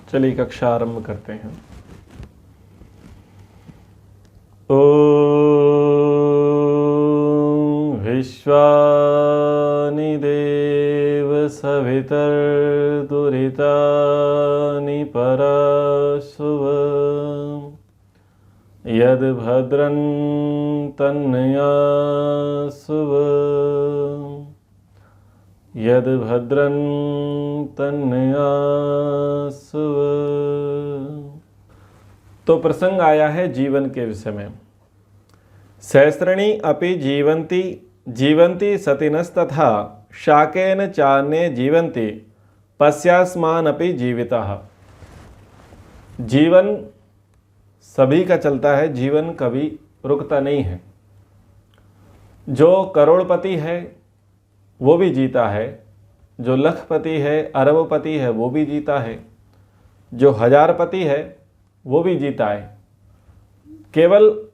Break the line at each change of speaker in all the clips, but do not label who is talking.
चलिए कक्षा आरंभ करते हैं। ओम विश्वानि देव सवितर्दुरितानि पराशुव यद भद्रं तन्यासुव यद भद्रं तन्यासुव। तो प्रसंग आया है जीवन के विषय में। सहस्रणी अपि जीवन्ति जीवन्ति सतिनस्तथा शाकेन चान्ये जीवन्ति पश्यास्मान अपि जीवितः। जीवन सभी का चलता है, जीवन कभी रुकता नहीं है। जो करोड़पति है वो भी जीता है, जो लखपति है अरबपति है वो भी जीता है, जो हजारपति है वो भी जीता है। केवल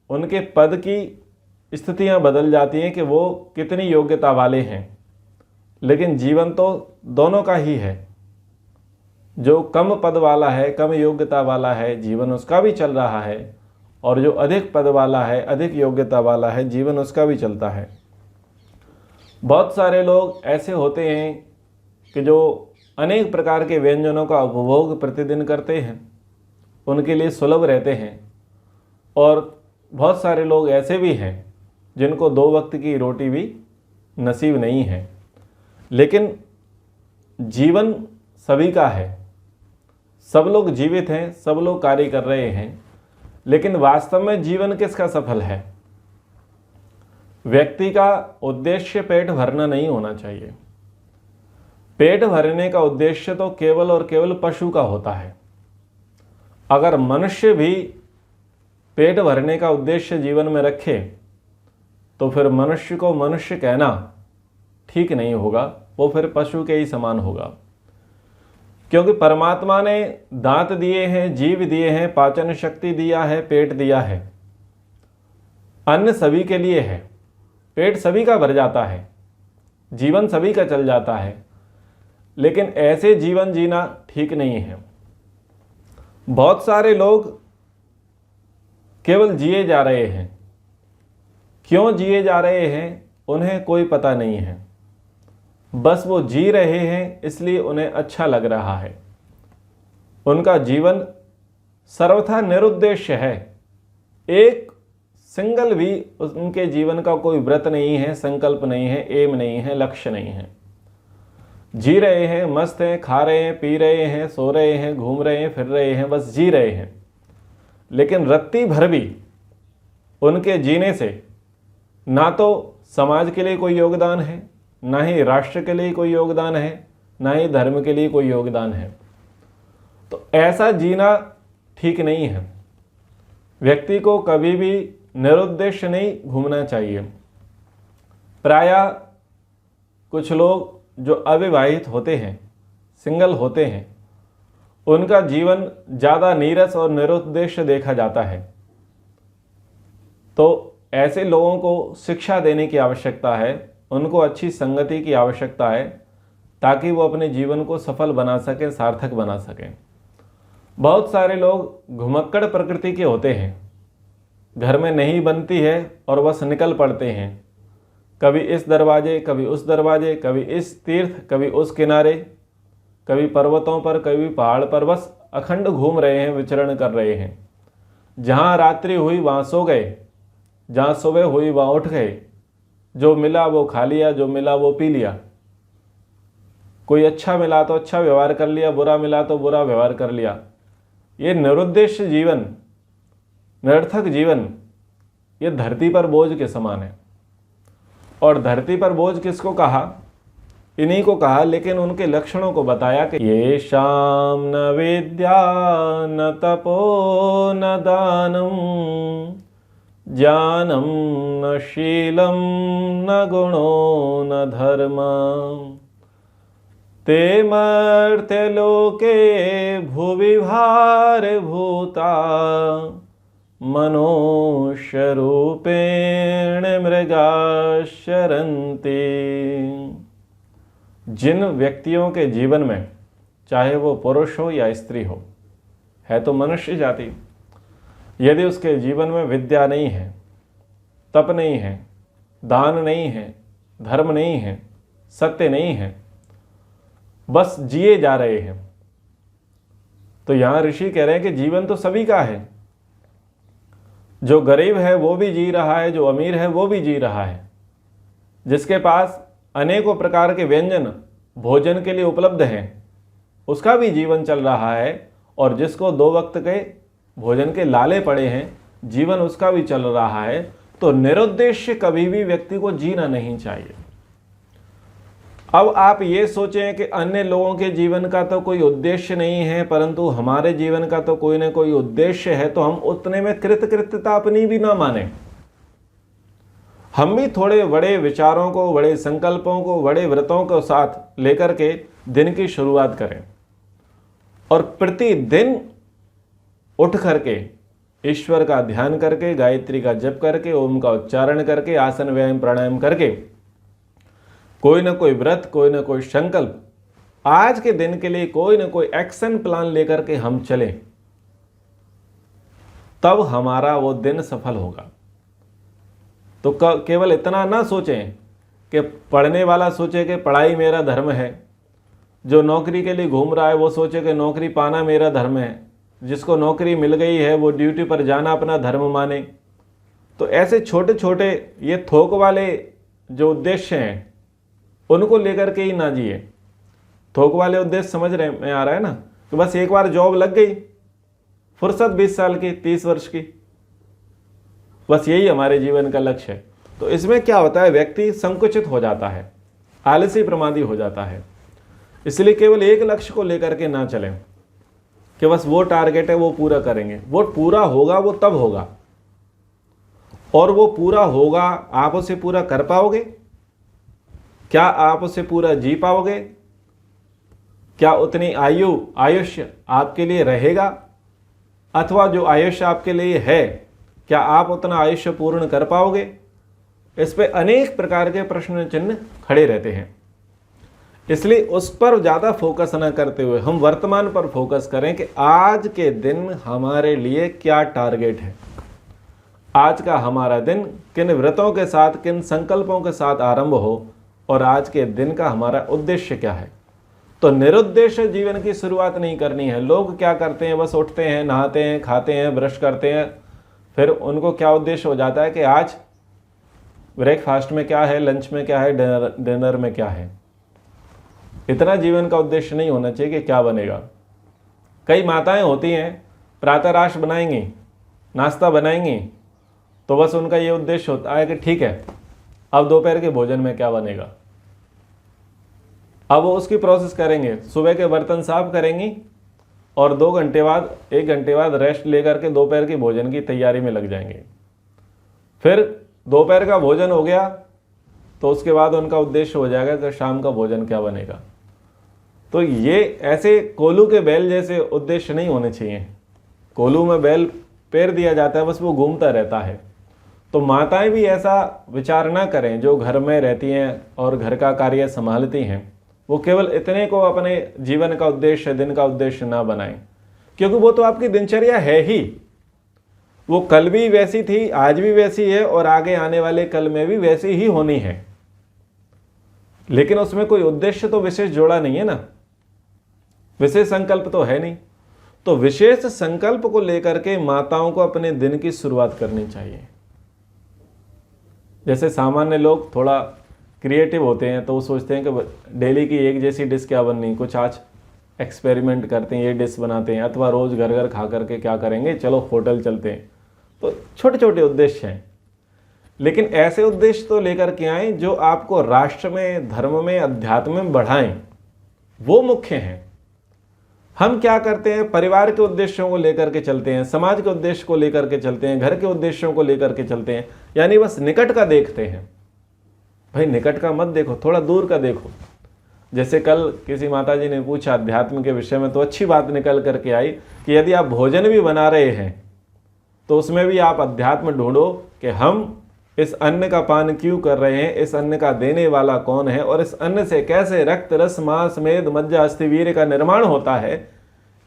उनके पद की स्थितियां बदल जाती हैं कि वो कितनी योग्यता वाले हैं, लेकिन जीवन तो दोनों का ही है। जो कम पद वाला है, कम योग्यता वाला है, जीवन उसका भी चल रहा है, और जो अधिक पद वाला है, अधिक योग्यता वाला है, जीवन उसका भी चलता है। बहुत सारे लोग ऐसे होते हैं कि जो अनेक प्रकार के व्यंजनों का उपभोग प्रतिदिन करते हैं, उनके लिए सुलभ रहते हैं, और बहुत सारे लोग ऐसे भी हैं जिनको 2 वक्त की रोटी भी नसीब नहीं है। लेकिन जीवन सभी का है, सब लोग जीवित हैं, सब लोग कार्य कर रहे हैं, लेकिन वास्तव में जीवन किसका सफल है? व्यक्ति का उद्देश्य पेट भरना नहीं होना चाहिए। पेट भरने का उद्देश्य तो केवल और केवल पशु का होता है। अगर मनुष्य भी पेट भरने का उद्देश्य जीवन में रखे तो फिर मनुष्य को मनुष्य कहना ठीक नहीं होगा, वो फिर पशु के ही समान होगा। क्योंकि परमात्मा ने दांत दिए हैं, जीव दिए हैं, पाचन शक्ति दिया है, पेट दिया है। अन्न सभी के लिए है, पेट सभी का भर जाता है, जीवन सभी का चल जाता है, लेकिन ऐसे जीवन जीना ठीक नहीं है। बहुत सारे लोग केवल जिए जा रहे हैं। क्यों जिए जा रहे हैं उन्हें कोई पता नहीं है, बस वो जी रहे हैं इसलिए उन्हें अच्छा लग रहा है। उनका जीवन सर्वथा निरुद्देश्य है। एक सिंगल भी उनके जीवन का कोई व्रत नहीं है, संकल्प नहीं है, एम नहीं है, लक्ष्य नहीं है। जी रहे हैं, मस्त हैं, खा रहे हैं, पी रहे हैं, सो रहे हैं, घूम रहे हैं, फिर रहे हैं, बस जी रहे हैं। लेकिन रत्ती भर भी उनके जीने से ना तो समाज के लिए कोई योगदान है, ना ही राष्ट्र के लिए कोई योगदान है, ना ही धर्म के लिए कोई योगदान है। तो ऐसा जीना ठीक नहीं है। व्यक्ति को कभी भी निरुद्देश्य नहीं घूमना चाहिए। प्रायः कुछ लोग जो अविवाहित होते हैं, सिंगल होते हैं, उनका जीवन ज़्यादा नीरस और निरुद्देश्य देखा जाता है। तो ऐसे लोगों को शिक्षा देने की आवश्यकता है, उनको अच्छी संगति की आवश्यकता है, ताकि वो अपने जीवन को सफल बना सकें, सार्थक बना सकें। बहुत सारे लोग घुमक्कड़ प्रकृति के होते हैं, घर में नहीं बनती है और बस निकल पड़ते हैं, कभी इस दरवाजे, कभी उस दरवाजे, कभी इस तीर्थ, कभी उस किनारे, कभी पर्वतों पर, कभी पहाड़ पर, बस अखंड घूम रहे हैं, विचरण कर रहे हैं। जहाँ रात्रि हुई वहाँ सो गए, जहाँ सुबह हुई वहाँ उठ गए, जो मिला वो खा लिया, जो मिला वो पी लिया। कोई अच्छा मिला तो अच्छा व्यवहार कर लिया, बुरा मिला तो बुरा व्यवहार कर लिया। ये निरुद्देश्य जीवन, निरर्थक जीवन, ये धरती पर बोझ के समान है। और धरती पर बोझ किसको कहा? इन्हीं को कहा, लेकिन उनके लक्षणों को बताया कि ये शाम न विद्या न तपो न दानम ज्ञानम न शीलम न गुणो न धर्म ते मर्त्यलोके भुवि भारभूता मनुष्य रूपेण मृगा शरन्ति। जिन व्यक्तियों के जीवन में चाहे वो पुरुष हो या स्त्री हो, है तो मनुष्य जाति। यदि उसके जीवन में विद्या नहीं है, तप नहीं है, दान नहीं है, धर्म नहीं है, सत्य नहीं है, बस जिए जा रहे हैं, तो यहां ऋषि कह रहे हैं कि जीवन तो सभी का है। जो गरीब है वो भी जी रहा है, जो अमीर है वो भी जी रहा है, जिसके पास अनेकों प्रकार के व्यंजन भोजन के लिए उपलब्ध हैं उसका भी जीवन चल रहा है, और जिसको 2 वक्त के भोजन के लाले पड़े हैं जीवन उसका भी चल रहा है। तो निरुद्देश्य कभी भी व्यक्ति को जीना नहीं चाहिए। अब आप ये सोचें कि अन्य लोगों के जीवन का तो कोई उद्देश्य नहीं है, परंतु हमारे जीवन का तो कोई ना कोई उद्देश्य है, तो हम उतने में कृतकृत्यता अपनी भी ना माने। हम भी थोड़े बड़े विचारों को, बड़े संकल्पों को, बड़े व्रतों को साथ लेकर के दिन की शुरुआत करें, और प्रतिदिन उठ करके ईश्वर का ध्यान करके, गायत्री का जप करके, ओम का उच्चारण करके, आसन व्यायाम प्राणायाम करके, कोई ना कोई व्रत, कोई ना कोई संकल्प, आज के दिन के लिए कोई ना कोई एक्शन प्लान लेकर के हम चलें, तब हमारा वो दिन सफल होगा। तो केवल इतना ना सोचें कि पढ़ने वाला सोचे कि पढ़ाई मेरा धर्म है, जो नौकरी के लिए घूम रहा है वो सोचे कि नौकरी पाना मेरा धर्म है, जिसको नौकरी मिल गई है वो ड्यूटी पर जाना अपना धर्म माने। तो ऐसे छोटे छोटे ये थोक वाले जो उद्देश्य हैं उनको लेकर के ही ना जिए। थोक वाले उद्देश्य समझ रहे में आ रहा है ना, कि बस एक बार जॉब लग गई, फुर्सत 20 साल की, 30 वर्ष की, बस यही हमारे जीवन का लक्ष्य है। तो इसमें क्या होता है, व्यक्ति संकुचित हो जाता है, आलसी प्रमादी हो जाता है। इसलिए केवल एक लक्ष्य को लेकर के ना चलें कि बस वो टारगेट है वो पूरा करेंगे। वो पूरा होगा वो तब होगा, और वो पूरा होगा आप उसे पूरा कर पाओगे? क्या आप उसे पूरा जी पाओगे? क्या उतनी आयुष्य आपके लिए रहेगा? अथवा जो आयुष्य आपके लिए है, क्या आप उतना आयुष्य पूर्ण कर पाओगे? इस पे अनेक प्रकार के प्रश्न चिन्ह खड़े रहते हैं। इसलिए उस पर ज़्यादा फोकस न करते हुए हम वर्तमान पर फोकस करें कि आज के दिन हमारे लिए क्या टारगेट है, आज का हमारा दिन किन व्रतों के साथ, किन संकल्पों के साथ आरंभ हो, और आज के दिन का हमारा उद्देश्य क्या है। तो निरुद्देश्य जीवन की शुरुआत नहीं करनी है। लोग क्या करते हैं, बस उठते हैं, नहाते हैं, खाते हैं, ब्रश करते हैं, फिर उनको क्या उद्देश्य हो जाता है कि आज ब्रेकफास्ट में क्या है, लंच में क्या है, डिनर में क्या है। इतना जीवन का उद्देश्य नहीं होना चाहिए कि क्या बनेगा। कई माताएं होती हैं प्रातः राश बनाएंगी, नाश्ता बनाएंगी, तो बस उनका ये उद्देश्य होता है कि ठीक है अब दोपहर के भोजन में क्या बनेगा। अब वो उसकी प्रोसेस करेंगे, सुबह के बर्तन साफ करेंगी और 2 घंटे बाद, 1 घंटे बाद रेस्ट लेकर के दोपहर के भोजन की तैयारी में लग जाएंगे। फिर दोपहर का भोजन हो गया तो उसके बाद उनका उद्देश्य हो जाएगा कि शाम का भोजन क्या बनेगा। तो ये ऐसे कोल्हू के बैल जैसे उद्देश्य नहीं होने चाहिए। कोल्हू में बैल पैर दिया जाता है, बस वो घूमता रहता है। तो माताएं भी ऐसा विचार ना करें, जो घर में रहती हैं और घर का कार्य संभालती हैं, वो केवल इतने को अपने जीवन का उद्देश्य, दिन का उद्देश्य ना बनाएं, क्योंकि वो तो आपकी दिनचर्या है ही। वो कल भी वैसी थी, आज भी वैसी है, और आगे आने वाले कल में भी वैसी ही होनी है। लेकिन उसमें कोई उद्देश्य तो विशेष जोड़ा नहीं है ना, विशेष संकल्प तो है नहीं। तो विशेष संकल्प को लेकर के माताओं को अपने दिन की शुरुआत करनी चाहिए। जैसे सामान्य लोग थोड़ा क्रिएटिव होते हैं तो वो सोचते हैं कि डेली की एक जैसी डिश क्या बननी, कुछ आज एक्सपेरिमेंट करते हैं, ये डिश बनाते हैं, अथवा रोज़ घर घर खा करके क्या करेंगे, चलो होटल चलते हैं। तो छोटे छोटे उद्देश्य हैं, लेकिन ऐसे उद्देश्य तो लेकर के आए जो आपको राष्ट्र में, धर्म में, अध्यात्म में बढ़ाएं, वो मुख्य हैं। हम क्या करते हैं, परिवार के उद्देश्यों को लेकर के चलते हैं, समाज के उद्देश्य को लेकर के चलते हैं, घर के उद्देश्यों को लेकर के चलते हैं, यानी बस निकट का देखते हैं। भाई निकट का मत देखो, थोड़ा दूर का देखो। जैसे कल किसी माता जी ने पूछा अध्यात्म के विषय में, तो अच्छी बात निकल करके आई कि यदि आप भोजन भी बना रहे हैं तो उसमें भी आप अध्यात्म ढूंढो कि हम इस अन्न का पान क्यों कर रहे हैं, इस अन्न का देने वाला कौन है, और इस अन्न से कैसे रक्त रस मांस मेद मज्जा अस्थि वीर्य का निर्माण होता है,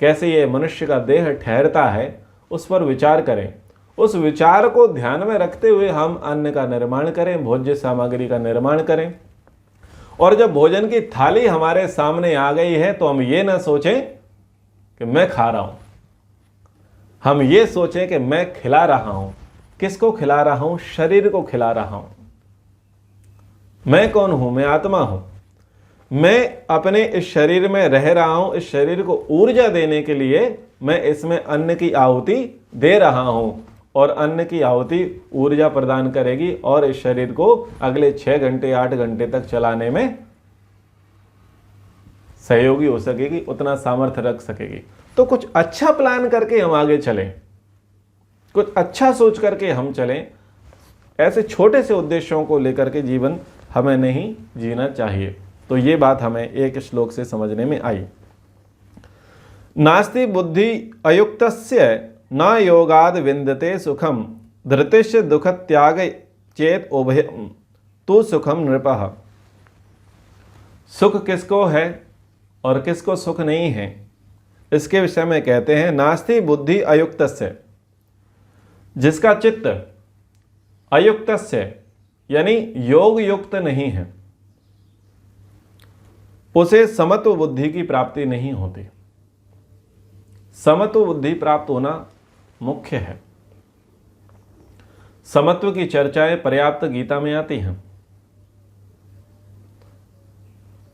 कैसे ये मनुष्य का देह ठहरता है, उस पर विचार करें। उस विचार को ध्यान में रखते हुए हम अन्न का निर्माण करें, भोज्य सामग्री का निर्माण करें। और जब भोजन की थाली हमारे सामने आ गई है तो हम ये ना सोचें कि मैं खा रहा हूं, हम ये सोचें कि मैं खिला रहा हूं। किसको खिला रहा हूं? शरीर को खिला रहा हूं। मैं कौन हूं? मैं आत्मा हूं। मैं अपने इस शरीर में रह रहा हूं, इस शरीर को ऊर्जा देने के लिए मैं इसमें अन्न की आहुति दे रहा हूं, और अन्न की आहुति ऊर्जा प्रदान करेगी और इस शरीर को अगले 6 घंटे 8 घंटे तक चलाने में सहयोगी हो सकेगी, उतना सामर्थ्य रख सकेगी। तो कुछ अच्छा प्लान करके हम आगे चलें, कुछ अच्छा सोच करके हम चलें। ऐसे छोटे से उद्देश्यों को लेकर के जीवन हमें नहीं जीना चाहिए। तो ये बात हमें एक श्लोक से समझने में आई। नास्ति बुद्धि अयुक्तस्य न योगाद विन्दते सुखम धृतिश्च दुख त्याग चेत उभयम तु सुखम नृपः। सुख किसको है और किसको सुख नहीं है, इसके विषय में कहते हैं नास्ति बुद्धि अयुक्तस्य, जिसका चित्त अयुक्तस्य यानी योग युक्त नहीं है, उसे समत्व बुद्धि की प्राप्ति नहीं होती। समत्व बुद्धि प्राप्त होना मुख्य है। समत्व की चर्चाएं पर्याप्त गीता में आती हैं।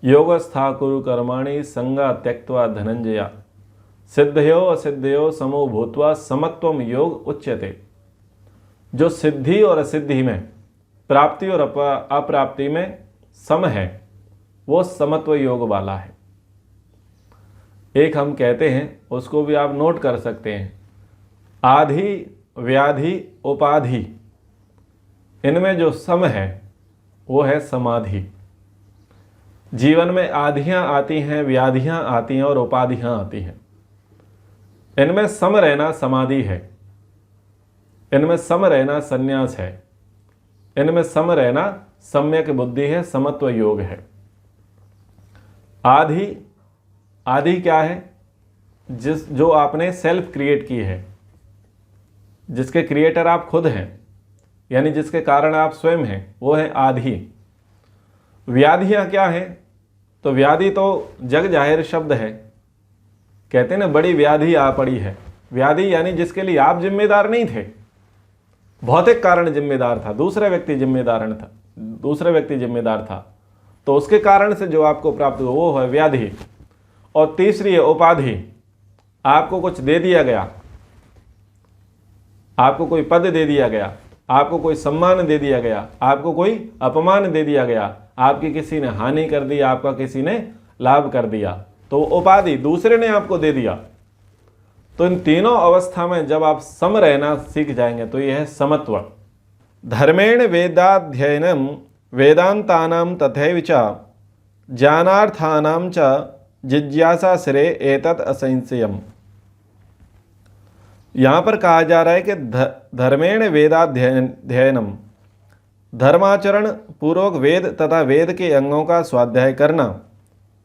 योगस्था कुरु कर्माणि संगा त्यक्त्वा धनंजया सिद्धयो असिद्धयो समो भूत्वा समत्वम योग उच्यते। जो सिद्धि और असिद्धि में, प्राप्ति और अप्राप्ति में सम है, वो समत्व योग वाला है। एक हम कहते हैं, उसको भी आप नोट कर सकते हैं, आधि व्याधि उपाधि, इनमें जो सम है वो है समाधि। जीवन में आधियां आती हैं, व्याधियां आती हैं और उपाधियां आती हैं। इनमें सम रहना समाधि है, इनमें सम रहना संन्यास है, इनमें सम रहना सम्यक बुद्धि है, समत्व योग है। आदि क्या है? जो आपने सेल्फ क्रिएट की है, जिसके क्रिएटर आप खुद हैं, यानी जिसके कारण आप स्वयं हैं, वो है आदि। व्याधियां क्या है? तो व्याधि तो जग जाहिर शब्द है, कहते हैं ना बड़ी व्याधि आ पड़ी है। व्याधि यानी जिसके लिए आप जिम्मेदार नहीं थे, भौतिक कारण जिम्मेदार था, दूसरा व्यक्ति जिम्मेदार था, तो उसके कारण से जो आपको प्राप्त हुआ वो है व्याधि। और तीसरी है उपाधि। आपको कुछ दे दिया गया, आपको कोई पद दे दिया गया, आपको कोई सम्मान दे दिया गया, आपको कोई अपमान दे दिया गया, आपकी किसी ने हानि कर दी, आपका किसी ने लाभ कर दिया, तो उपाधि दूसरे ने आपको दे दिया। तो इन तीनों अवस्था में जब आप सम रहना सीख जाएंगे तो यह है समत्व। धर्मेण वेदाध्ययनम वेदांतानां तथैव च ज्ञानार्थानां च जिज्ञासा श्रेय एतत् असंशयम्। यहाँ पर कहा जा रहा है कि धर्मेण वेदाध्ययनम, धर्माचरण पूर्वक वेद तथा वेद के अंगों का स्वाध्याय करना,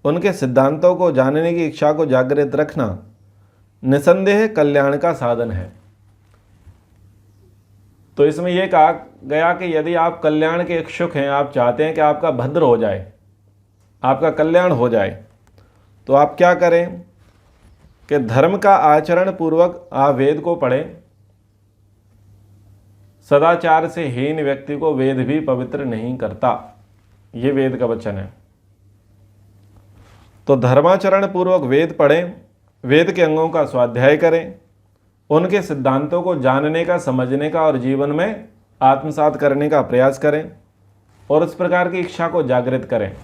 उनके सिद्धांतों को जानने की इच्छा को जागृत रखना निसंदेह कल्याण का साधन है। तो इसमें यह कहा गया कि यदि आप कल्याण के इच्छुक हैं, आप चाहते हैं कि आपका भद्र हो जाए, आपका कल्याण हो जाए, तो आप क्या करें कि धर्म का आचरण पूर्वक आप वेद को पढ़ें। सदाचार से हीन व्यक्ति को वेद भी पवित्र नहीं करता, ये वेद का वचन है। तो धर्माचरण पूर्वक वेद पढ़ें, वेद के अंगों का स्वाध्याय करें, उनके सिद्धांतों को जानने का, समझने का और जीवन में आत्मसात करने का प्रयास करें और इस प्रकार की इच्छा को जागृत करें।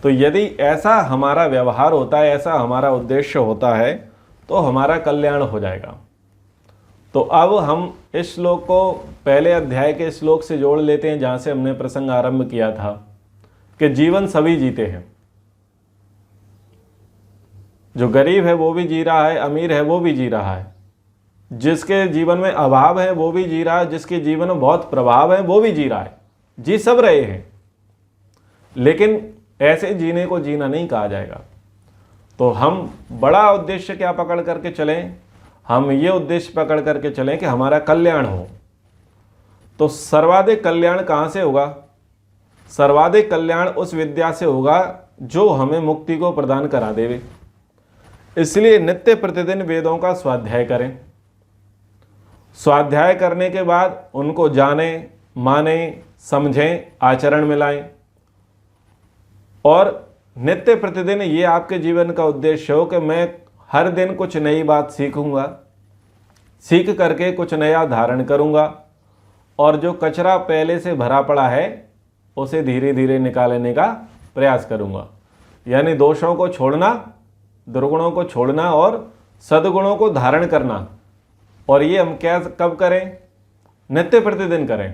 तो यदि ऐसा हमारा व्यवहार होता है, ऐसा हमारा उद्देश्य होता है, तो हमारा कल्याण हो जाएगा। तो अब हम इस श्लोक को पहले अध्याय के श्लोक से जोड़ लेते हैं, जहाँ से हमने प्रसंग आरंभ किया था कि जीवन सभी जीते हैं। जो गरीब है वो भी जी रहा है, अमीर है वो भी जी रहा है, जिसके जीवन में अभाव है वो भी जी रहा है, जिसके जीवन में बहुत प्रभाव है वो भी जी रहा है, जी सब रहे हैं, लेकिन ऐसे जीने को जीना नहीं कहा जाएगा। तो हम बड़ा उद्देश्य क्या पकड़ करके चलें? हम ये उद्देश्य पकड़ करके चलें कि हमारा कल्याण हो। तो सर्वाधिक कल्याण कहाँ से होगा? सर्वाधिक कल्याण उस विद्या से होगा जो हमें मुक्ति को प्रदान करा देवे। इसलिए नित्य प्रतिदिन वेदों का स्वाध्याय करें। स्वाध्याय करने के बाद उनको जानें, मानें, समझें, आचरण में लाएं। और नित्य प्रतिदिन ये आपके जीवन का उद्देश्य हो कि मैं हर दिन कुछ नई बात सीखूंगा, सीख करके कुछ नया धारण करूंगा, और जो कचरा पहले से भरा पड़ा है उसे धीरे धीरे निकालने का प्रयास करूंगा। यानी दोषों को छोड़ना, दुर्गुणों को छोड़ना और सद्गुणों को धारण करना। और ये हम क्या कब करें? नित्य प्रतिदिन करें।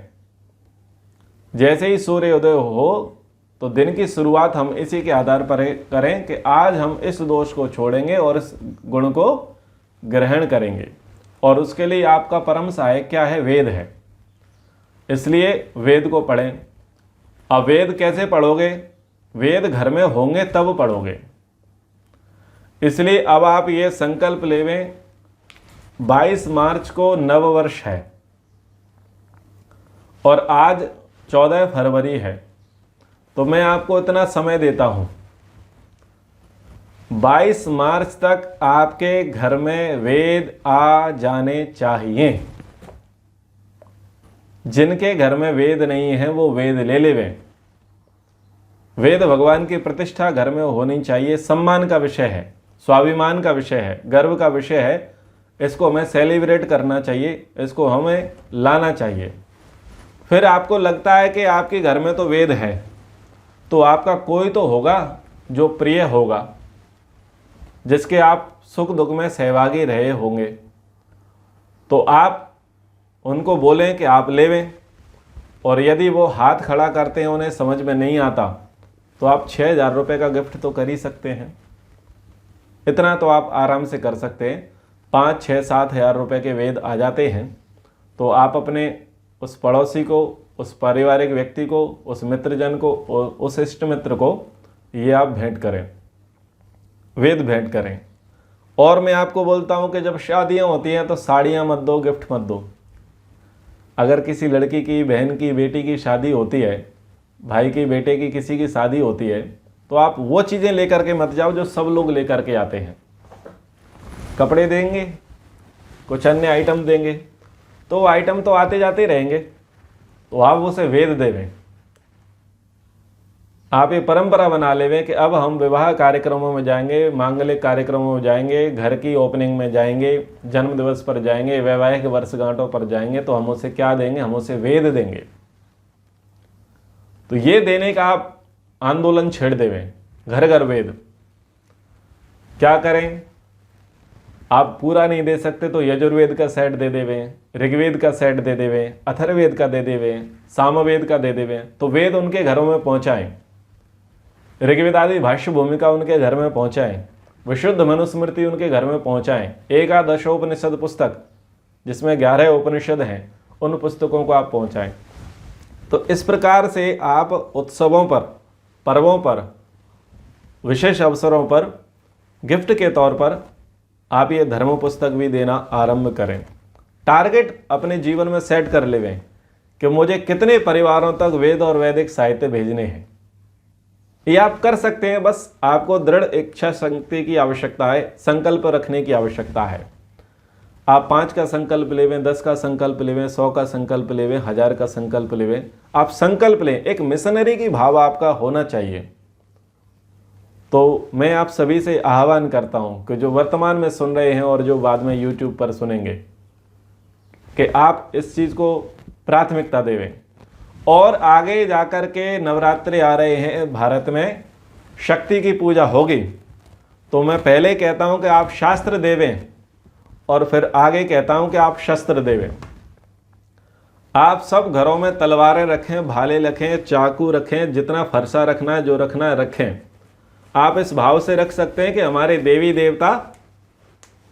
जैसे ही सूर्योदय हो तो दिन की शुरुआत हम इसी के आधार पर करें कि आज हम इस दोष को छोड़ेंगे और इस गुण को ग्रहण करेंगे। और उसके लिए आपका परम सहायक क्या है? वेद है। इसलिए वेद को पढ़ें। अब वेद कैसे पढ़ोगे? वेद घर में होंगे तब पढ़ोगे। इसलिए अब आप ये संकल्प लेवें, 22 मार्च को नववर्ष है और आज 14 फरवरी है, तो मैं आपको इतना समय देता हूं, 22 मार्च तक आपके घर में वेद आ जाने चाहिए। जिनके घर में वेद नहीं है वो वेद ले लेवें। वेद भगवान की प्रतिष्ठा घर में होनी चाहिए। सम्मान का विषय है, स्वाभिमान का विषय है, गर्व का विषय है। इसको हमें सेलिब्रेट करना चाहिए, इसको हमें लाना चाहिए। फिर आपको लगता है कि आपके घर में तो वेद है, तो आपका कोई तो होगा जो प्रिय होगा, जिसके आप सुख दुख में सहभागी रहे होंगे, तो आप उनको बोलें कि आप लेवें। और यदि वो हाथ खड़ा करते हैं, उन्हें समझ में नहीं आता, तो आप 6,000 रुपये का गिफ्ट तो कर ही सकते हैं। इतना तो आप आराम से कर सकते हैं। 5, 6, 7 हज़ार रुपये के वेद आ जाते हैं। तो आप अपने उस पड़ोसी को, उस पारिवारिक व्यक्ति को, उस मित्रजन को, उस इष्ट मित्र को ये आप भेंट करें, वेद भेंट करें। और मैं आपको बोलता हूँ कि जब शादियाँ होती हैं तो साड़ियाँ मत दो, गिफ्ट मत दो। अगर किसी लड़की की, बहन की, बेटी की शादी होती है, भाई की बेटे की किसी की शादी होती है, तो आप वो चीज़ें लेकर के मत जाओ जो सब लोग लेकर के आते हैं। कपड़े देंगे, कुछ अन्य आइटम देंगे, तो आइटम तो आते जाते रहेंगे, तो आप उसे वेद देवें। आप ये परंपरा बना लेवें कि अब हम विवाह कार्यक्रमों में जाएंगे, मांगलिक कार्यक्रमों में जाएंगे, घर की ओपनिंग में जाएंगे, जन्म दिवस पर जाएंगे, वैवाहिक वर्षगांठों पर जाएंगे, तो हम उसे क्या देंगे? हम उसे वेद देंगे। तो ये देने का आप आंदोलन छेड़ देवें, घर घर वेद। क्या करें? आप पूरा नहीं दे सकते तो यजुर्वेद का सेट दे देवें, ऋग्वेद का सेट दे देवें, अथर्ववेद का दे देवें, सामवेद का दे देवें। तो वेद उनके घरों में पहुंचाएं, ऋग्वेद आदि भाष्य भूमिका उनके घर में पहुंचाएं, विशुद्ध मनुस्मृति उनके घर में पहुंचाएं। एकादशोपनिषद पुस्तक जिसमें 11 उपनिषद हैं, उन पुस्तकों को आप पहुंचाएं। तो इस प्रकार से आप उत्सवों पर, पर्वों पर, विशेष अवसरों पर गिफ्ट के तौर पर आप ये धर्म पुस्तक भी देना आरंभ करें। टारगेट अपने जीवन में सेट कर लेवें कि मुझे कितने परिवारों तक वेद और वैदिक साहित्य भेजने हैं। ये आप कर सकते हैं, बस आपको दृढ़ इच्छा शक्ति की आवश्यकता है, संकल्प रखने की आवश्यकता है। आप 5 का संकल्प लेवें, 10 का संकल्प लेवें, 100 का संकल्प लेवें, 1000 का संकल्प लेवें। आप संकल्प लें, एक मिशनरी की भाव आपका होना चाहिए। तो मैं आप सभी से आह्वान करता हूं कि जो वर्तमान में सुन रहे हैं और जो बाद में YouTube पर सुनेंगे, कि आप इस चीज़ को प्राथमिकता देवें। और आगे जाकर के नवरात्रि आ रहे हैं, भारत में शक्ति की पूजा होगी, तो मैं पहले कहता हूं कि आप शास्त्र देवें और फिर आगे कहता हूं कि आप शस्त्र देवें। आप सब घरों में तलवारें रखें, भाले रखें, चाकू रखें, जितना फरसा रखना है, जो रखना है रखें। आप इस भाव से रख सकते हैं कि हमारे देवी देवता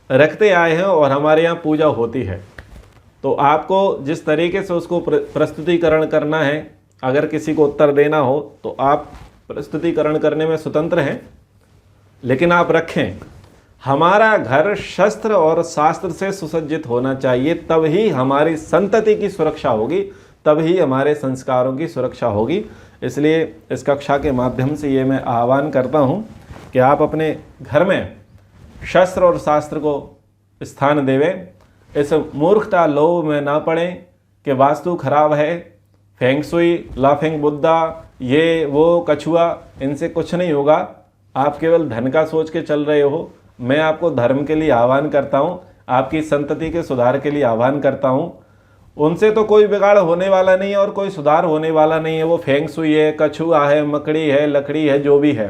रखते आए हैं और हमारे यहाँ पूजा होती है। तो आपको जिस तरीके से उसको प्रस्तुतिकरण करना है, अगर किसी को उत्तर देना हो तो आप प्रस्तुतिकरण करने में स्वतंत्र हैं, लेकिन आप रखें हमारा घर शस्त्र और शास्त्र से सुसज्जित होना चाहिए, तब ही हमारी संतति की सुरक्षा होगी, तब ही हमारे संस्कारों की सुरक्षा होगी। इसलिए इस कक्षा के माध्यम से ये मैं आह्वान करता हूँ कि आप अपने घर में शस्त्र और शास्त्र को स्थान देवें। इस मूर्खता लोभ में ना पड़ें कि वास्तु खराब है, फेंग सुई, लाफिंग बुद्धा, ये वो कछुआ, इनसे कुछ नहीं होगा। आप केवल धन का सोच के चल रहे हो। मैं आपको धर्म के लिए आह्वान करता हूँ, आपकी संतति के सुधार के लिए आह्वान करता हूँ। उनसे तो कोई बिगाड़ होने वाला नहीं है और कोई सुधार होने वाला नहीं है। वो फेंग सुई है, कछुआ है, मकड़ी है, लकड़ी है, जो भी है,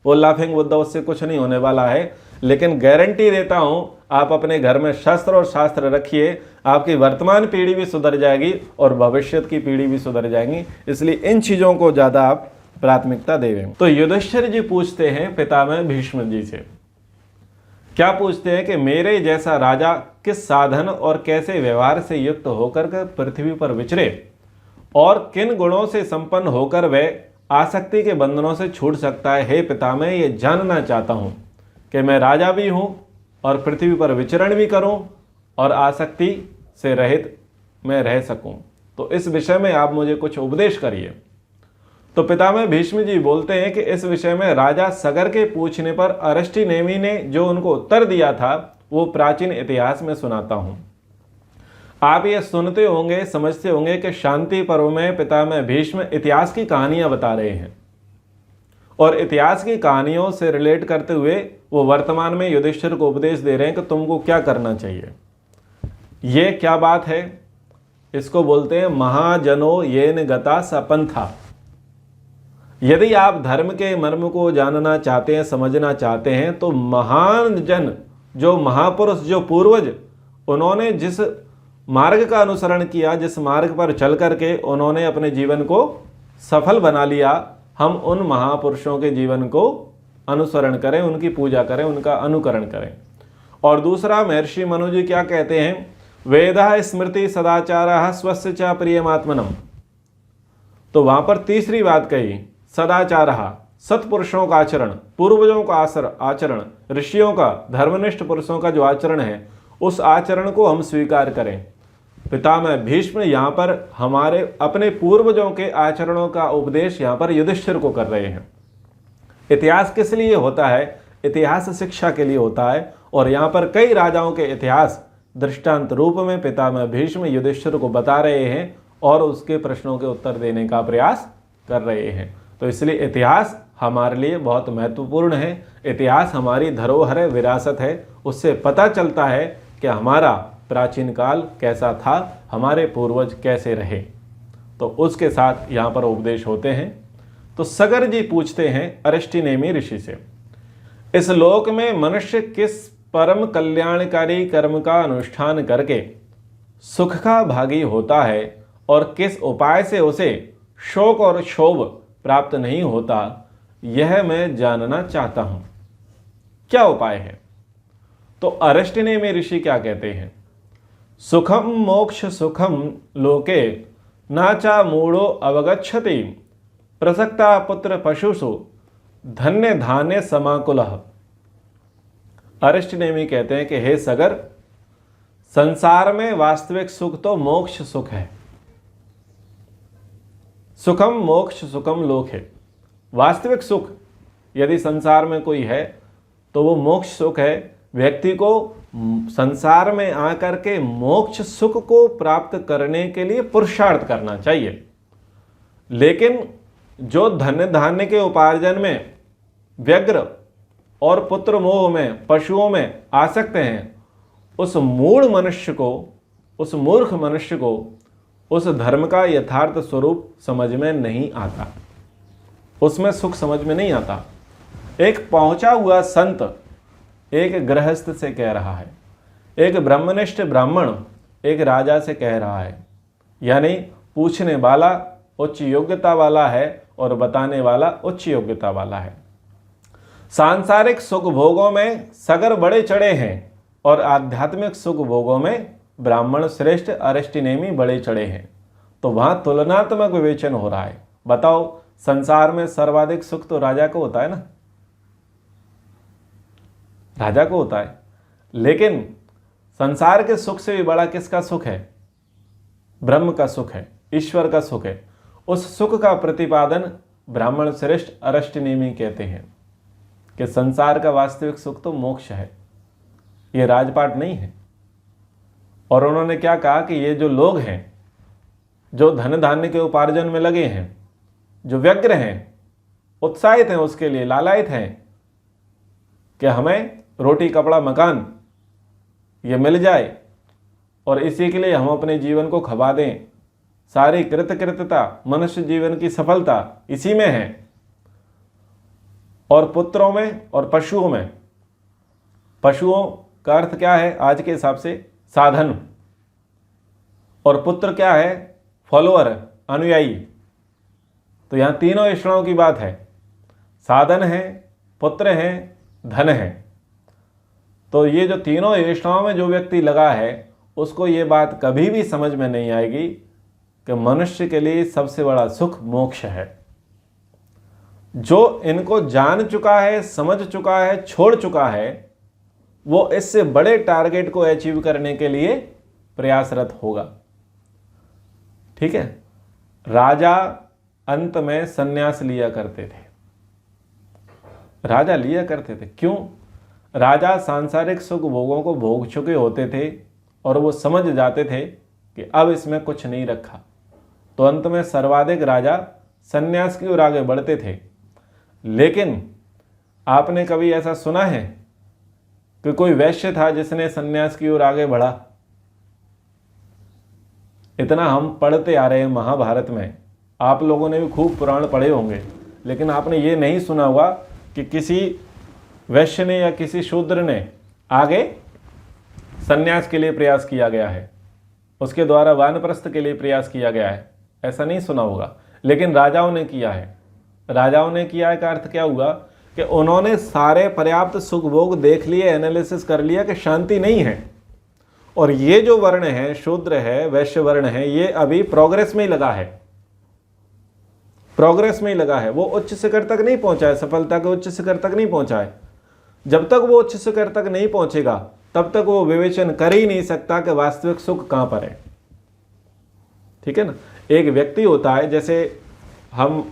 वो लाफिंग बुद्धा, उससे कुछ नहीं होने वाला है। लेकिन गारंटी देता हूँ, आप अपने घर में शस्त्र और शास्त्र रखिए, आपकी वर्तमान पीढ़ी भी सुधर जाएगी और भविष्य की पीढ़ी भी सुधर जाएगी। इसलिए इन चीज़ों को ज़्यादा आप प्राथमिकता देवें। तो युधिष्ठिर जी पूछते हैं पितामह भीष्म जी से, क्या पूछते हैं कि मेरे जैसा राजा किस साधन और कैसे व्यवहार से युक्त होकर पृथ्वी पर विचरे और किन गुणों से संपन्न होकर वह आसक्ति के बंधनों से छूट सकता है। हे पितामह, ये जानना चाहता हूँ कि मैं राजा भी हूँ और पृथ्वी पर विचरण भी करूँ और आसक्ति से रहित मैं रह सकूँ। तो इस विषय में आप मुझे कुछ उपदेश करिए। तो पितामह भीष्म जी बोलते हैं कि इस विषय में राजा सगर के पूछने पर अरिष्टनेमि ने जो उनको उत्तर दिया था वो प्राचीन इतिहास में सुनाता हूँ। आप ये सुनते होंगे, समझते होंगे कि शांति पर्व में पितामह भीष्म इतिहास की कहानियां बता रहे हैं और इतिहास की कहानियों से रिलेट करते हुए वो वर्तमान में युधिष्ठिर को उपदेश दे रहे हैं कि तुमको क्या करना चाहिए। ये क्या बात है? इसको बोलते हैं महाजनो येन गता सपंथा। यदि आप धर्म के मर्म को जानना चाहते हैं, समझना चाहते हैं, तो महान जन, जो महापुरुष, जो पूर्वज, उन्होंने जिस मार्ग का अनुसरण किया, जिस मार्ग पर चल करके उन्होंने अपने जीवन को सफल बना लिया, हम उन महापुरुषों के जीवन को अनुसरण करें, उनकी पूजा करें, उनका अनुकरण करें। और दूसरा, महर्षि मनु जी क्या कहते हैं? वेदा स्मृति सदाचार स्वस्य च प्रियमात्मनम। तो वहां पर तीसरी बात कही, सदाचार, सत्पुरुषों का आचरण, पूर्वजों का आचरण, ऋषियों का, धर्मनिष्ठ पुरुषों का जो आचरण है, उस आचरण को हम स्वीकार करें। पितामह भीष्म यहाँ पर हमारे अपने पूर्वजों के आचरणों का उपदेश यहाँ पर युधिष्ठिर को कर रहे हैं। इतिहास किस लिए होता है? इतिहास शिक्षा के लिए होता है। और यहाँ पर कई राजाओं के इतिहास दृष्टांत रूप में पितामह भीष्म युधिष्ठिर को बता रहे हैं और उसके प्रश्नों के उत्तर देने का प्रयास कर रहे हैं। तो इसलिए इतिहास हमारे लिए बहुत महत्वपूर्ण है। इतिहास हमारी धरोहर है, विरासत है। उससे पता चलता है कि हमारा प्राचीन काल कैसा था, हमारे पूर्वज कैसे रहे। तो उसके साथ यहाँ पर उपदेश होते हैं। तो सगर जी पूछते हैं अरिष्टनेमि ऋषि से, इस लोक में मनुष्य किस परम कल्याणकारी कर्म का अनुष्ठान करके सुख का भागी होता है और किस उपाय से उसे शोक और क्षोभ प्राप्त नहीं होता, यह मैं जानना चाहता हूं। क्या उपाय है? तो अरिष्टनेमि ऋषि क्या कहते हैं? सुखम मोक्ष सुखम लोके नाचा मूढ़ो अवगच्छति प्रसक्ता पुत्र पशुषु धन्य धान्य समाकुलः। अरिष्टनेमि कहते हैं कि हे सगर, संसार में वास्तविक सुख तो मोक्ष सुख है। सुखम मोक्ष सुखम लोक है। वास्तविक सुख यदि संसार में कोई है तो वो मोक्ष सुख है। व्यक्ति को संसार में आकर के मोक्ष सुख को प्राप्त करने के लिए पुरुषार्थ करना चाहिए। लेकिन जो धन धान्य के उपार्जन में, व्यग्र और पुत्र मोह में, पशुओं में आसक्त हैं, उस मूढ़ मनुष्य को, उस मूर्ख मनुष्य को उस धर्म का यथार्थ स्वरूप समझ में नहीं आता, उसमें सुख समझ में नहीं आता। एक पहुंचा हुआ संत एक गृहस्थ से कह रहा है, एक ब्रह्मनिष्ठ ब्राह्मण एक राजा से कह रहा है, यानी पूछने वाला उच्च योग्यता वाला है और बताने वाला उच्च योग्यता वाला है। सांसारिक सुख भोगों में सगर बड़े चढ़े हैं और आध्यात्मिक सुख भोगों में ब्राह्मण श्रेष्ठ अरिष्टनेमी बड़े चढ़े हैं। तो वहां तुलनात्मक विवेचन हो रहा है। बताओ, संसार में सर्वाधिक सुख तो राजा को होता है ना, राजा को होता है। लेकिन संसार के सुख से भी बड़ा किसका सुख है? ब्रह्म का सुख है, ईश्वर का सुख है। उस सुख का प्रतिपादन ब्राह्मण श्रेष्ठ अरिष्टनेमी कहते हैं कि संसार का वास्तविक सुख तो मोक्ष है, ये राजपाट नहीं है। और उन्होंने क्या कहा कि ये जो लोग हैं जो धन धान्य के उपार्जन में लगे हैं, जो व्यग्र हैं, उत्साहित हैं, उसके लिए लालायित हैं कि हमें रोटी कपड़ा मकान ये मिल जाए और इसी के लिए हम अपने जीवन को खपा दें, सारी कृतकृत्यता मनुष्य जीवन की सफलता इसी में है। और पुत्रों में और पशुओं में, पशुओं का अर्थ क्या है आज के हिसाब से? साधन। और पुत्र क्या है? फॉलोअर, अनुयायी। तो यहां तीनों ईश्वरों की बात है, साधन है, पुत्र है, धन है। तो ये जो तीनों ईश्वरों में जो व्यक्ति लगा है उसको ये बात कभी भी समझ में नहीं आएगी कि मनुष्य के लिए सबसे बड़ा सुख मोक्ष है। जो इनको जान चुका है, समझ चुका है, छोड़ चुका है, वो इससे बड़े टारगेट को अचीव करने के लिए प्रयासरत होगा। ठीक है। राजा अंत में संन्यास लिया करते थे, राजा लिया करते थे। क्यों? राजा सांसारिक सुख भोगों को भोग चुके होते थे और वो समझ जाते थे कि अब इसमें कुछ नहीं रखा, तो अंत में सर्वाधिक राजा संन्यास की ओर आगे बढ़ते थे। लेकिन आपने कभी ऐसा सुना है कि कोई वैश्य था जिसने संन्यास की ओर आगे बढ़ा? इतना हम पढ़ते आ रहे हैं महाभारत में, आप लोगों ने भी खूब पुराण पढ़े होंगे, लेकिन आपने ये नहीं सुना होगा कि किसी वैश्य ने या किसी शूद्र ने आगे संन्यास के लिए प्रयास किया गया है, उसके द्वारा वानप्रस्थ के लिए प्रयास किया गया है, ऐसा नहीं सुना होगा। लेकिन राजाओं ने किया है। राजाओं ने किया है का अर्थ क्या हुआ कि उन्होंने सारे पर्याप्त सुख भोग देख लिए, एनालिसिस कर लिया कि शांति नहीं है, और ये जो वर्ण है, शूद्र है, वैश्य वर्ण है, ये अभी प्रोग्रेस में ही लगा है, प्रोग्रेस में ही लगा है। वो उच्च शिखर तक नहीं पहुंचा है, सफलता के उच्च शिखर तक नहीं पहुंचा है। जब तक वो उच्च शिखर तक नहीं पहुंचेगा तब तक वो विवेचन कर ही नहीं सकता कि वास्तविक सुख कहां पर है। ठीक है ना। एक व्यक्ति होता है, जैसे हम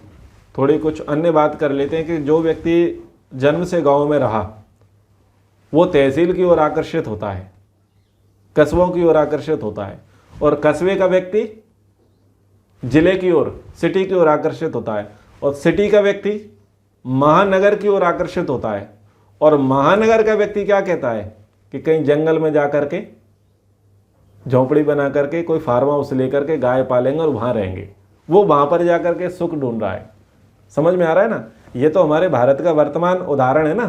थोड़ी कुछ अन्य बात कर लेते हैं कि जो व्यक्ति जन्म से गांव में रहा वो तहसील की ओर आकर्षित होता है, कस्बों की ओर आकर्षित होता है, और कस्बे का व्यक्ति जिले की ओर, सिटी की ओर आकर्षित होता है, और सिटी का व्यक्ति महानगर की ओर आकर्षित होता है, और महानगर का व्यक्ति क्या कहता है कि कहीं जंगल में जाकर के झोंपड़ी बना करके कोई फार्म हाउस लेकर के गाय पालेंगे और वहां रहेंगे, वो वहां पर जाकर के सुख ढूंढ रहा है। समझ में आ रहा है ना। ये तो हमारे भारत का वर्तमान उदाहरण है ना।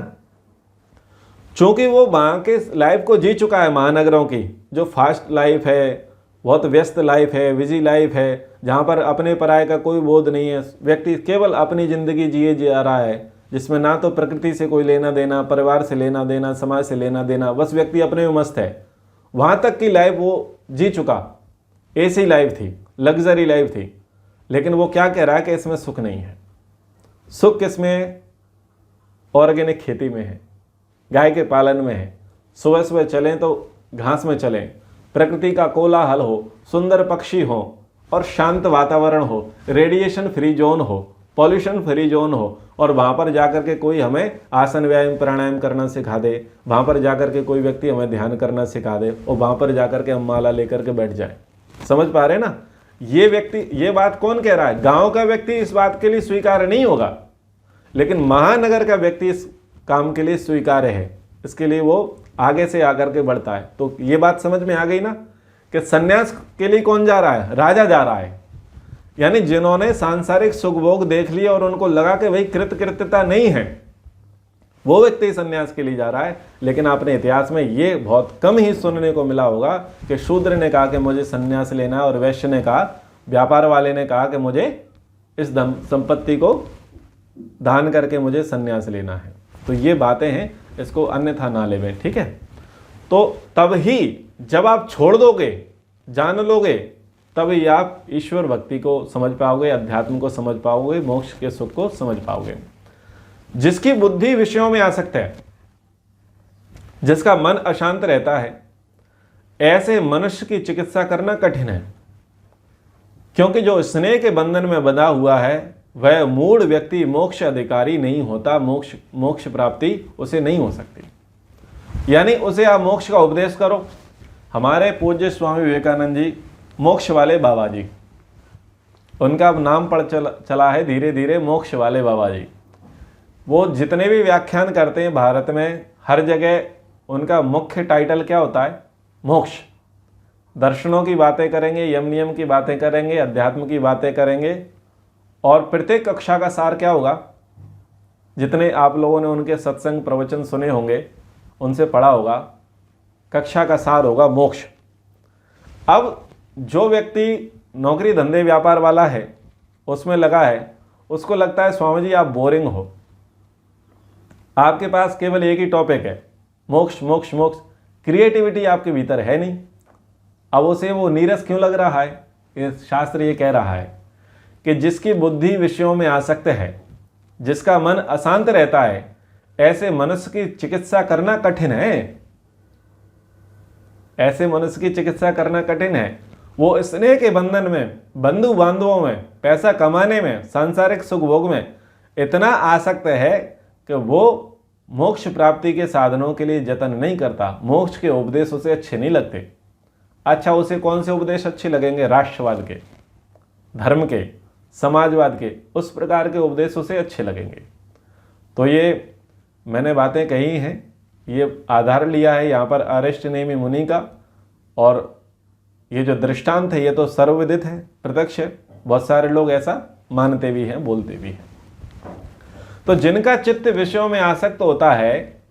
चूंकि वो वहां के लाइफ को जी चुका है, महानगरों की जो फास्ट लाइफ है, बहुत व्यस्त लाइफ है, बिजी लाइफ है, जहां पर अपने पराये का कोई बोध नहीं है, व्यक्ति केवल अपनी जिंदगी जिए जा रहा है, जिसमें ना तो प्रकृति से कोई लेना देना, परिवार से लेना देना, समाज से लेना देना, बस व्यक्ति अपने में मस्त है। वहां तक की लाइफ वो जी चुका, ऐसी लाइफ थी, लग्जरी लाइफ थी। लेकिन वो क्या कह रहा है कि इसमें सुख नहीं है। सुख किसमें? ऑर्गेनिक खेती में है, गाय के पालन में है। सुबह सुबह चलें तो घास में चलें, प्रकृति का कोलाहल हो, सुंदर पक्षी हो और शांत वातावरण हो, रेडिएशन फ्री जोन हो, पॉल्यूशन फ्री जोन हो, और वहाँ पर जाकर के कोई हमें आसन व्यायाम प्राणायाम करना सिखा दे, वहाँ पर जाकर के कोई व्यक्ति हमें ध्यान करना सिखा दे, और वहाँ पर जाकर के हम माला लेकर के बैठ जाए। समझ पा रहे ना। ये व्यक्ति, ये बात कौन कह रहा है? गांव का व्यक्ति इस बात के लिए स्वीकार्य नहीं होगा, लेकिन महानगर का व्यक्ति इस काम के लिए स्वीकार्य है। इसके लिए वो आगे से आकर के बढ़ता है। तो ये बात समझ में आ गई ना कि सन्यास के लिए कौन जा रहा है? राजा जा रहा है। यानी जिन्होंने सांसारिक सुख भोग देख लिया और उनको लगा कि भाई कृतकृत्यता नहीं है, वो व्यक्ति सन्यास के लिए जा रहा है। लेकिन आपने इतिहास में ये बहुत कम ही सुनने को मिला होगा कि शूद्र ने कहा कि मुझे सन्यास लेना है, और वैश्य ने कहा, व्यापार वाले ने कहा कि मुझे इस संपत्ति को दान करके मुझे सन्यास लेना है। तो ये बातें हैं, इसको अन्यथा ना लेवें, ठीक है। तो तब ही जब आप छोड़ दोगे, जान लोगे, तभी आप ईश्वर भक्ति को समझ पाओगे, अध्यात्म को समझ पाओगे, मोक्ष के सुख को समझ पाओगे। जिसकी बुद्धि विषयों में आसक्त है, जिसका मन अशांत रहता है, ऐसे मनुष्य की चिकित्सा करना कठिन है, क्योंकि जो स्नेह के बंधन में बंधा हुआ है वह मूढ़ व्यक्ति मोक्ष अधिकारी नहीं होता, मोक्ष प्राप्ति उसे नहीं हो सकती। यानी उसे आप मोक्ष का उपदेश करो। हमारे पूज्य स्वामी विवेकानंद जी, मोक्ष वाले बाबा जी, उनका अब नाम पड़ चला है धीरे धीरे, मोक्ष वाले बाबा जी। वो जितने भी व्याख्यान करते हैं भारत में, हर जगह उनका मुख्य टाइटल क्या होता है? मोक्ष। दर्शनों की बातें करेंगे, यम नियम की बातें करेंगे, अध्यात्म की बातें करेंगे, और प्रत्येक कक्षा का सार क्या होगा? जितने आप लोगों ने उनके सत्संग प्रवचन सुने होंगे, उनसे पढ़ा होगा, कक्षा का सार होगा मोक्ष। अब जो व्यक्ति नौकरी धंधे व्यापार वाला है, उसमें लगा है, उसको लगता है स्वामी जी आप बोरिंग हो, आपके पास केवल एक ही टॉपिक है, मोक्ष मोक्ष मोक्ष, क्रिएटिविटी आपके भीतर है नहीं। अब उसे वो नीरस क्यों लग रहा है? ये शास्त्र ये कह रहा है कि जिसकी बुद्धि विषयों में आसक्त है, जिसका मन अशांत रहता है, ऐसे मनुष्य की चिकित्सा करना कठिन है। ऐसे मनुष्य की चिकित्सा करना कठिन है। वो स्नेह के बंधन में, बंधु बांधवों में, पैसा कमाने में, सांसारिक सुख भोग में इतना आसक्त है कि वो मोक्ष प्राप्ति के साधनों के लिए जतन नहीं करता। मोक्ष के उपदेश उसे अच्छे नहीं लगते। अच्छा, उसे कौन से उपदेश अच्छे लगेंगे? राष्ट्रवाद के, धर्म के, समाजवाद के, उस प्रकार के उपदेश उसे अच्छे लगेंगे। तो ये मैंने बातें कही हैं, ये आधार लिया है यहाँ पर अरिष्टनेमि मुनि का, और ये जो दृष्टांत है ये तो सर्वविदित है, प्रत्यक्ष है, बहुत सारे लोग ऐसा मानते भी हैं, बोलते भी हैं। तो जिनका चित्त विषयों में आसक्त होता है,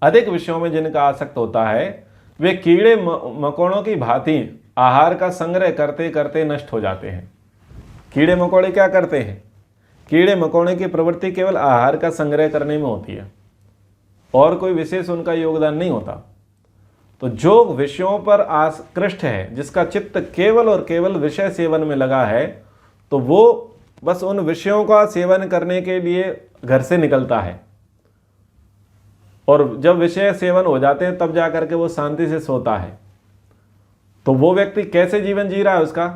अधिक विषयों में जिनका आसक्त होता है, वे कीड़े मकोड़ों की भांति आहार का संग्रह करते करते नष्ट हो जाते हैं। कीड़े मकोड़े क्या करते हैं? कीड़े मकोड़े की प्रवृत्ति केवल आहार का संग्रह करने में होती है, और कोई विशेष उनका योगदान नहीं होता। तो जो विषयों पर आकृष्ट है, जिसका चित्त केवल और केवल विषय सेवन में लगा है, तो वो बस उन विषयों का सेवन करने के लिए घर से निकलता है, और जब विषय सेवन हो जाते हैं तब जाकर के वो शांति से सोता है। तो वो व्यक्ति कैसे जीवन जी रहा है उसका?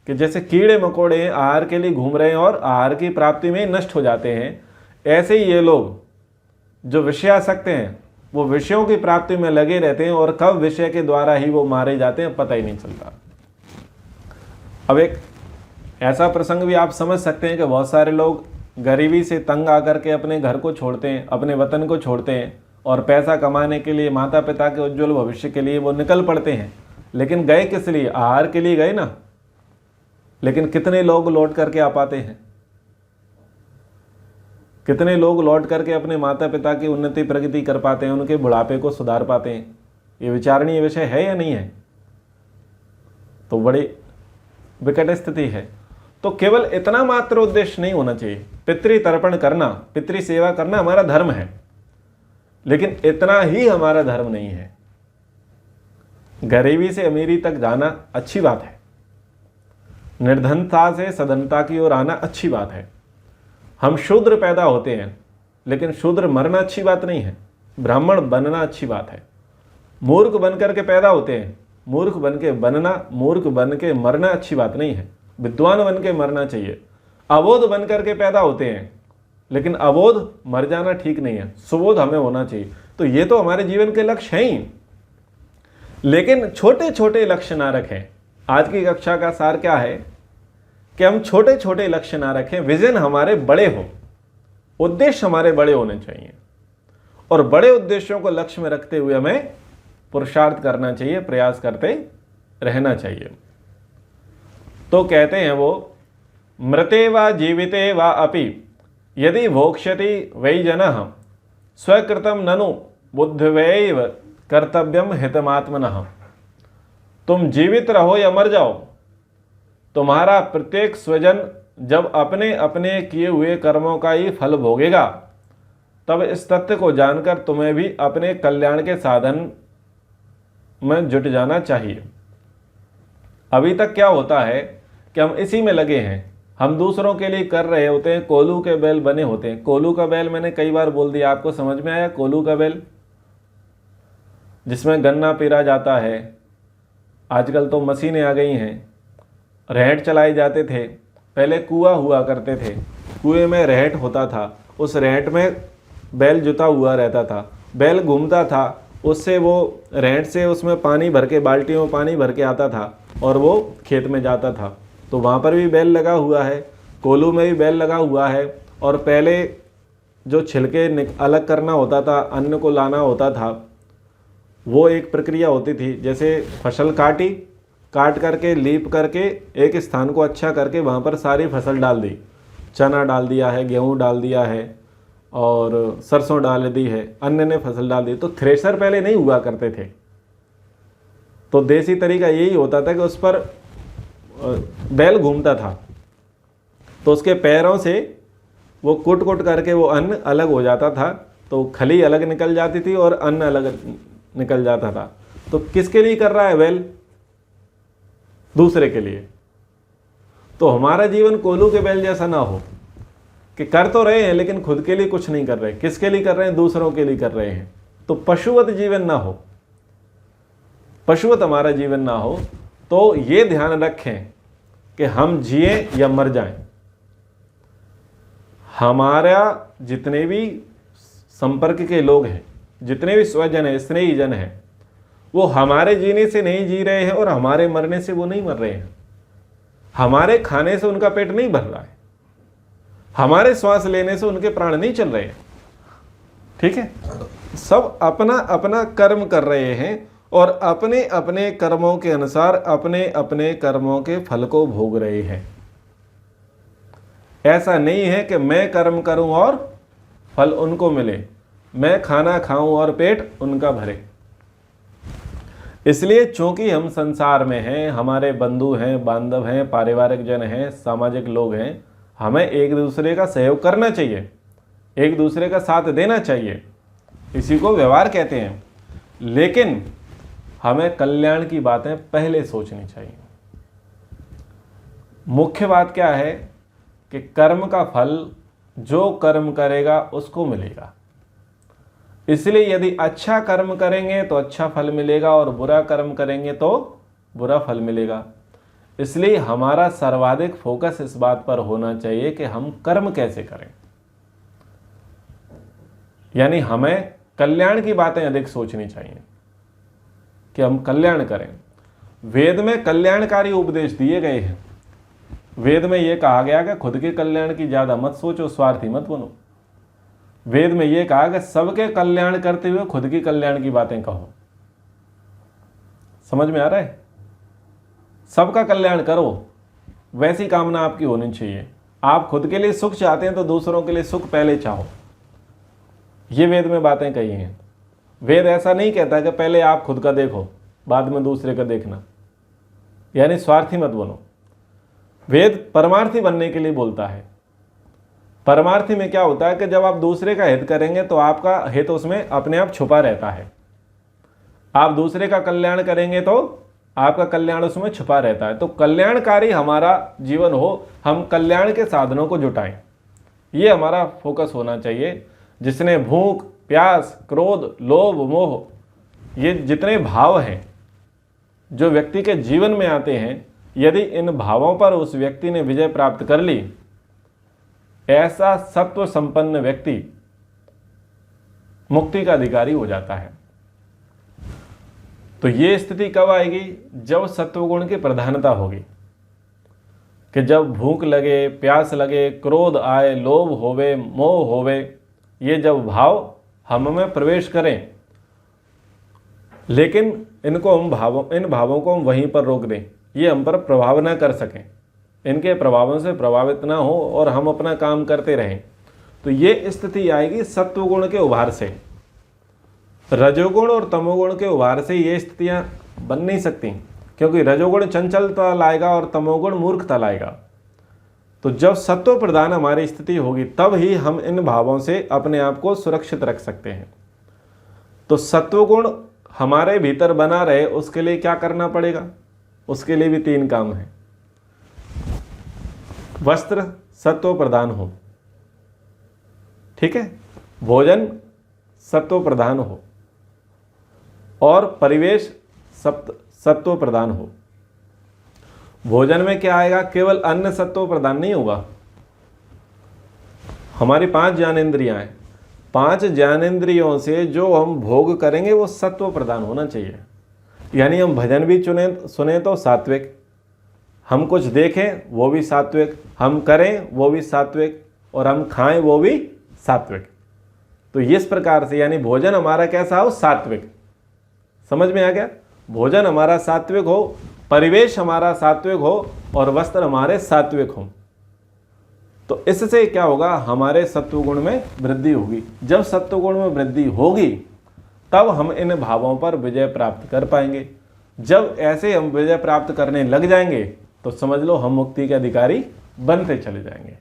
कि जैसे कीड़े मकोड़े आहार के लिए घूम रहे हैं और आहार की प्राप्ति में नष्ट हो जाते हैं, ऐसे ही ये लोग जो विषयासक्त हैं वो विषयों की प्राप्ति में लगे रहते हैं, और कब विषय के द्वारा ही वो मारे जाते हैं पता ही नहीं चलता। अब एक ऐसा प्रसंग भी आप समझ सकते हैं कि बहुत सारे लोग गरीबी से तंग आकर के अपने घर को छोड़ते हैं, अपने वतन को छोड़ते हैं, और पैसा कमाने के लिए, माता पिता के उज्जवल भविष्य के लिए वो निकल पड़ते हैं। लेकिन गए किस लिए? आहार के लिए गए ना। लेकिन कितने लोग लौट करके आ पाते हैं? कितने लोग लौट करके अपने माता पिता की उन्नति प्रगति कर पाते हैं, उनके बुढ़ापे को सुधार पाते हैं? ये विचारणीय विषय है या नहीं है? तो बड़ी विकट स्थिति है। तो केवल इतना मात्र उद्देश्य नहीं होना चाहिए। पितृ तर्पण करना, पितृ सेवा करना हमारा धर्म है, लेकिन इतना ही हमारा धर्म नहीं है। गरीबी से अमीरी तक जाना अच्छी बात है, निर्धनता से सधनता की ओर आना अच्छी बात है। हम शूद्र पैदा होते हैं, लेकिन शूद्र मरना अच्छी बात नहीं है। ब्राह्मण बनना अच्छी बात है। मूर्ख बन करके पैदा होते हैं, मूर्ख बन के बनना, मूर्ख बन के मरना अच्छी बात नहीं है। विद्वान बन के मरना चाहिए। अबोध बन करके पैदा होते हैं, लेकिन अबोध मर जाना ठीक नहीं है। सुबोध हमें होना चाहिए। तो ये तो हमारे जीवन के लक्ष्य हैं ही, लेकिन छोटे छोटे लक्ष्य ना रखें। आज की कक्षा का सार क्या है कि हम छोटे छोटे लक्ष्य ना रखें, विजन हमारे बड़े हो, उद्देश्य हमारे बड़े होने चाहिए, और बड़े उद्देश्यों को लक्ष्य में रखते हुए हमें पुरुषार्थ करना चाहिए, प्रयास करते रहना चाहिए। तो कहते हैं वो, मृते वा जीविते वा अपि यदि भोक्ष्यति वै जनः स्वकृतं ननु बुद्धिवैव कर्तव्यम हितमात्मनः। तुम जीवित रहो या मर जाओ, तुम्हारा प्रत्येक स्वजन जब अपने अपने किए हुए कर्मों का ही फल भोगेगा, तब इस तथ्य को जानकर तुम्हें भी अपने कल्याण के साधन में जुट जाना चाहिए। अभी तक क्या होता है कि हम इसी में लगे हैं, हम दूसरों के लिए कर रहे होते हैं, कोल्हू के बैल बने होते हैं। कोल्हू का बैल मैंने कई बार बोल दिया, आपको समझ में आया? कोल्हू का बैल जिसमें गन्ना पेरा जाता है, आजकल तो मशीनें आ गई हैं, रहट चलाए जाते थे, पहले कुआं हुआ करते थे, कुएं में रहट होता था, उस रहट में बैल जुता हुआ रहता था, बैल घूमता था, उससे वो रहट से उसमें पानी भर के, बाल्टियों में पानी भर के आता था और वो खेत में जाता था। तो वहाँ पर भी बैल लगा हुआ है, कोल्हू में भी बैल लगा हुआ है। और पहले जो छिलके अलग करना होता था, अन्न को लाना होता था, वो एक प्रक्रिया होती थी। जैसे फसल काट करके लीप करके एक स्थान को अच्छा करके वहाँ पर सारी फसल डाल दी, चना डाल दिया है, गेहूँ डाल दिया है और सरसों डाल दी है, अन्य ने फसल डाल दी। तो थ्रेशर पहले नहीं हुआ करते थे, तो देसी तरीका यही होता था कि उस पर बैल घूमता था, तो उसके पैरों से वो कुट करके वो अन्न अलग हो जाता था, तो खली अलग निकल जाती थी और अन्न अलग निकल जाता था। तो किसके लिए कर रहा है बैल? दूसरे के लिए। तो हमारा जीवन कोल्हू के बैल जैसा ना हो कि कर तो रहे हैं लेकिन खुद के लिए कुछ नहीं कर रहे। किसके लिए कर रहे हैं? दूसरों के लिए कर रहे हैं। तो पशुवत जीवन ना हो, पशुवत हमारा जीवन ना हो। तो ये ध्यान रखें कि हम जिए या मर जाएं, हमारा जितने भी संपर्क के लोग हैं, जितने भी स्वजन हैं, स्नेहीजन हैं, वो हमारे जीने से नहीं जी रहे हैं और हमारे मरने से वो नहीं मर रहे हैं। हमारे खाने से उनका पेट नहीं भर रहा है, हमारे श्वास लेने से उनके प्राण नहीं चल रहे हैं। ठीक है, सब अपना अपना कर्म कर रहे हैं और अपने अपने कर्मों के अनुसार अपने अपने कर्मों के फल को भोग रहे हैं। ऐसा नहीं है कि मैं कर्म करूं और फल उनको मिले, मैं खाना खाऊं और पेट उनका भरे। इसलिए चूंकि हम संसार में हैं, हमारे बंधु हैं, बांधव हैं, पारिवारिक जन हैं, सामाजिक लोग हैं, हमें एक दूसरे का सहयोग करना चाहिए, एक दूसरे का साथ देना चाहिए, इसी को व्यवहार कहते हैं। लेकिन हमें कल्याण की बातें पहले सोचनी चाहिए। मुख्य बात क्या है कि कर्म का फल जो कर्म करेगा उसको मिलेगा। इसलिए यदि अच्छा कर्म करेंगे तो अच्छा फल मिलेगा और बुरा कर्म करेंगे तो बुरा फल मिलेगा। इसलिए हमारा सर्वाधिक फोकस इस बात पर होना चाहिए कि हम कर्म कैसे करें, यानी हमें कल्याण की बातें अधिक सोचनी चाहिए कि हम कल्याण करें। वेद में कल्याणकारी उपदेश दिए गए हैं। वेद में यह कहा गया कि खुद के कल्याण की ज्यादा मत सोचो, स्वार्थी मत बनो। वेद में यह कहा कि सबके कल्याण करते हुए खुद की कल्याण की बातें कहो। समझ में आ रहा है? सबका कल्याण करो, वैसी कामना आपकी होनी चाहिए। आप खुद के लिए सुख चाहते हैं तो दूसरों के लिए सुख पहले चाहो। ये वेद में बातें कही हैं। वेद ऐसा नहीं कहता कि पहले आप खुद का देखो बाद में दूसरे का देखना, यानी स्वार्थी मत बनो। वेद परमार्थी बनने के लिए बोलता है। परमार्थी में क्या होता है कि जब आप दूसरे का हित करेंगे तो आपका हित उसमें अपने आप छुपा रहता है। आप दूसरे का कल्याण करेंगे तो आपका कल्याण उसमें छुपा रहता है। तो कल्याणकारी हमारा जीवन हो, हम कल्याण के साधनों को जुटाएं, ये हमारा फोकस होना चाहिए। जिसने भूख, प्यास, क्रोध, लोभ, मोह, ये जितने भाव हैं जो व्यक्ति के जीवन में आते हैं, यदि इन भावों पर उस व्यक्ति ने विजय प्राप्त कर ली, ऐसा सत्व संपन्न व्यक्ति मुक्ति का अधिकारी हो जाता है। तो ये स्थिति कब आएगी? जब सत्वगुण की प्रधानता होगी, कि जब भूख लगे, प्यास लगे, क्रोध आए, लोभ होवे, मोह होवे, ये जब भाव हम में प्रवेश करें, लेकिन इन भावों को हम वहीं पर रोक दें, ये हम पर प्रभाव ना कर सकें, इनके प्रभावों से प्रभावित ना हो और हम अपना काम करते रहें, तो ये स्थिति आएगी सत्वगुण के उभार से। रजोगुण और तमोगुण के उभार से ये स्थितियां बन नहीं सकती, क्योंकि रजोगुण चंचलता लाएगा और तमोगुण मूर्खता लाएगा। तो जब सत्व प्रधान हमारी स्थिति होगी तब ही हम इन भावों से अपने आप को सुरक्षित रख सकते हैं। तो सत्वगुण हमारे भीतर बना रहे उसके लिए क्या करना पड़ेगा? उसके लिए भी 3 काम है। वस्त्र सत्व प्रधान हो, ठीक है, भोजन सत्व प्रधान हो और परिवेश सत्व प्रधान हो। भोजन में क्या आएगा? केवल अन्न सत्व प्रधान नहीं होगा। हमारी 5 ज्ञानेंद्रियां हैं, 5 ज्ञानेंद्रियों से जो हम भोग करेंगे वो सत्व प्रधान होना चाहिए। यानी हम भजन भी सुने तो सात्विक, हम कुछ देखें वो भी सात्विक, हम करें वो भी सात्विक और हम खाएं वो भी सात्विक। तो इस प्रकार से यानी भोजन हमारा कैसा हो? सात्विक। समझ में आ गया? भोजन हमारा सात्विक हो, परिवेश हमारा सात्विक हो और वस्त्र हमारे सात्विक हो। तो इससे क्या होगा? हमारे सत्वगुण में वृद्धि होगी। जब सत्वगुण में वृद्धि होगी तब हम इन भावों पर विजय प्राप्त कर पाएंगे। जब ऐसे हम विजय प्राप्त करने लग जाएंगे तो समझ लो हम मुक्ति के अधिकारी बनते चले जाएंगे।